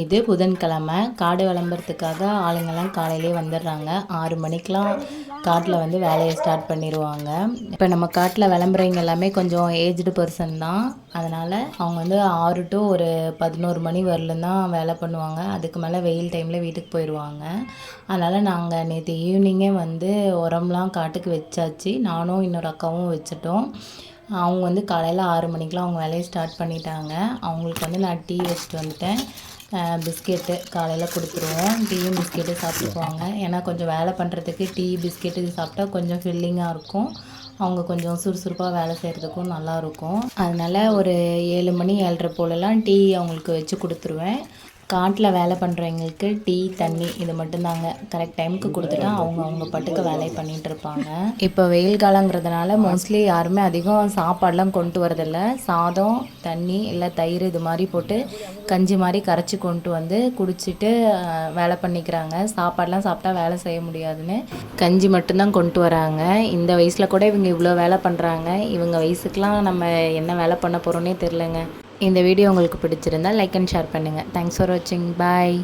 இது புதன்கிழமை காடு விளம்பரத்துக்காக ஆளுங்கெல்லாம் காலையிலே வந்துடுறாங்க. 6 மணிக்கெலாம் காட்டில் வந்து வேலையை ஸ்டார்ட் பண்ணிடுவாங்க. இப்போ நம்ம காட்டில் விளம்புறவங்க எல்லாமே கொஞ்சம் ஏஜ்டு பர்சன் தான். அதனால் அவங்க வந்து 6 to ஒரு 11 மணி வரலும் தான் வேலை பண்ணுவாங்க. அதுக்கு மேலே வெயில் டைமில் வீட்டுக்கு போயிடுவாங்க. அதனால் நாங்கள் நேற்று ஈவினிங்கே வந்து உரம்லாம் காட்டுக்கு வச்சாச்சு. நானும் இன்னொரு அக்காவும் வச்சுட்டோம். அவங்க வந்து காலையில் 6 மணிக்கெலாம் அவங்க வேலையை ஸ்டார்ட் பண்ணிட்டாங்க. அவங்களுக்கு வந்து நான் டீ வச்சுட்டு வந்துட்டேன். பிஸ்கெட்டு காலையில் கொடுத்துருவோம். டீயும் பிஸ்கெட்டும் சாப்பிட்டுக்குவாங்க. ஏன்னா கொஞ்சம் வேலை பண்ணுறதுக்கு டீ பிஸ்கெட்டு இது சாப்பிட்டா கொஞ்சம் ஃபில்லிங்காக இருக்கும். அவங்க கொஞ்சம் சுறுசுறுப்பாக வேலை செய்கிறதுக்கும் நல்லாயிருக்கும். அதனால் ஒரு 7 மணி 7:30 போலலாம் டீ அவங்களுக்கு வச்சு கொடுத்துருவேன். காட்டில் வேலை பண்ணுறவங்களுக்கு டீ தண்ணி இது மட்டும்தாங்க. கரெக்ட் டைமுக்கு கொடுத்துட்டா அவங்க பாட்டுக்கு வேலையை பண்ணிகிட்டு இருப்பாங்க. இப்போ வெயில் காலங்கிறதுனால மோஸ்ட்லி யாருமே அதிகம் சாப்பாடெலாம் கொண்டு வரதில்லை. சாதம் தண்ணி இல்லை தயிர் இது மாதிரி போட்டு கஞ்சி மாதிரி கரைச்சி கொண்டு வந்து குடிச்சிட்டு வேலை பண்ணிக்கிறாங்க. சாப்பாடெலாம் சாப்பிட்டா வேலை செய்ய முடியாதுன்னு கஞ்சி மட்டும்தான் கொண்டு வராங்க. இந்த வயசில் கூட இவங்க இவ்வளோ வேலை பண்ணுறாங்க. இவங்க வயசுக்கெலாம் நம்ம என்ன வேலை பண்ண போகிறோன்னே தெரிலங்க. இந்த வீடியோ உங்களுக்கு பிடிச்சிருந்தால் லைக் அண்ட் ஷேர் பண்ணுங்கள். தேங்க்ஸ் ஃபார் வாட்சிங். பாய்.